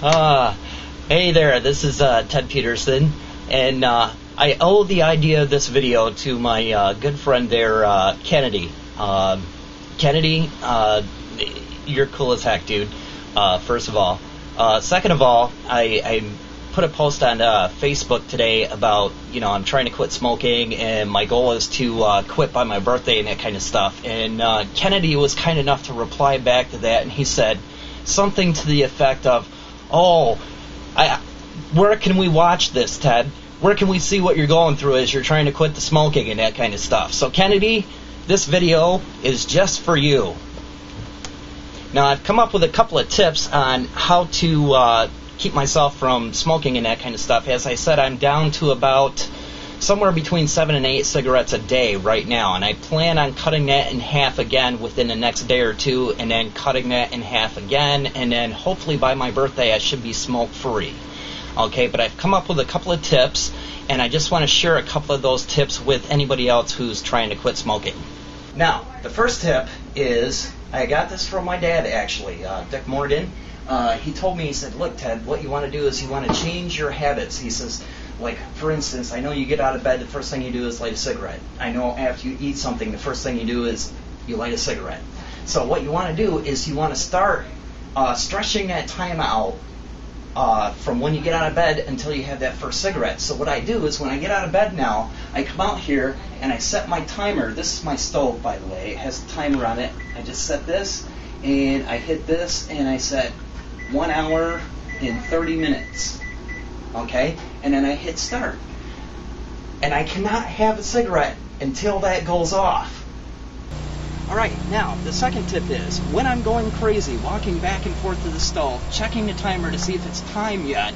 Uh, hey there, this is Ted Peterson, and I owe the idea of this video to my good friend there, Kennedy. Kennedy, you're cool as heck, dude, first of all. Second of all, I put a post on Facebook today about, I'm trying to quit smoking, and my goal is to quit by my birthday and that kind of stuff. And Kennedy was kind enough to reply back to that, and he said something to the effect of, where can we watch this, Ted? Where can we see what you're going through as you're trying to quit the smoking and that kind of stuff? So, Kennedy, this video is just for you. Now, I've come up with a couple of tips on how to keep myself from smoking and that kind of stuff. As I said, I'm down to about somewhere between 7 and 8 cigarettes a day right now, and I plan on cutting that in half again within the next day or two, and then cutting that in half again, and then hopefully by my birthday I should be smoke-free. Okay, but I've come up with a couple of tips, and I just want to share a couple of those tips with anybody else who's trying to quit smoking. Now, the first tip is, I got this from my dad actually, Dick Morgan. He told me, he said, look, Ted, what you want to do is you want to change your habits. He says, like, for instance, I know you get out of bed, the first thing you do is light a cigarette. I know after you eat something, the first thing you do is you light a cigarette. So what you want to do is you want to start stretching that time out from when you get out of bed until you have that first cigarette. So what I do is when I get out of bed now, I come out here and I set my timer. This is my stove, by the way. It has a timer on it. I just set this, and I hit this, and I set 1 hour and 30 minutes. Okay? And then I hit start. And I cannot have a cigarette until that goes off. Alright, now, the second tip is, when I'm going crazy, walking back and forth to the stove, checking the timer to see if it's time yet,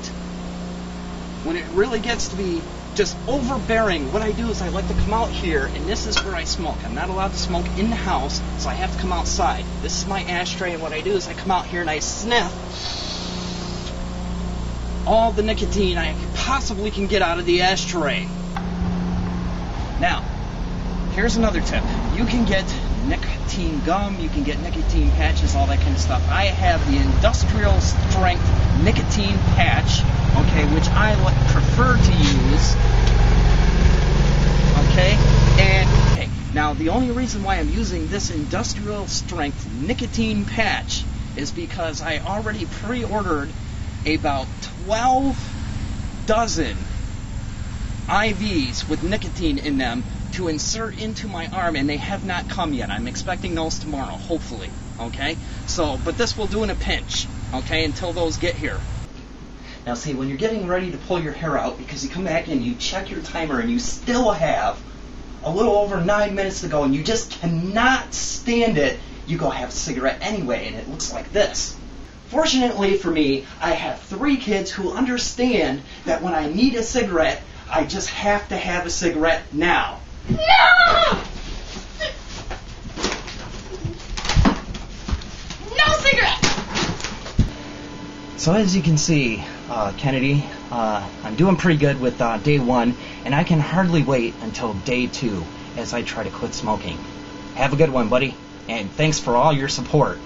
when it really gets to be just overbearing, what I do is I like to come out here, and this is where I smoke. I'm not allowed to smoke in the house, so I have to come outside. This is my ashtray, and what I do is I come out here and I sniff all the nicotine I possibly can get out of the ashtray. Now, here's another tip. You can get nicotine gum, you can get nicotine patches, all that kind of stuff. I have the industrial strength nicotine patch, okay, which I prefer to use, okay, and okay, now the only reason why I'm using this industrial strength nicotine patch is because I already pre-ordered about 12 dozen IVs with nicotine in them to insert into my arm, and they have not come yet. I'm expecting those tomorrow, hopefully, okay? So, but this will do in a pinch, okay, until those get here. Now see, when you're getting ready to pull your hair out, because you come back and you check your timer and you still have a little over 9 minutes to go and you just cannot stand it, you go have a cigarette anyway, and it looks like this. Fortunately for me, I have 3 kids who understand that when I need a cigarette, I just have to have a cigarette now. No! No cigarette! So as you can see, Kennedy, I'm doing pretty good with day 1, and I can hardly wait until day 2 as I try to quit smoking. Have a good one, buddy, and thanks for all your support.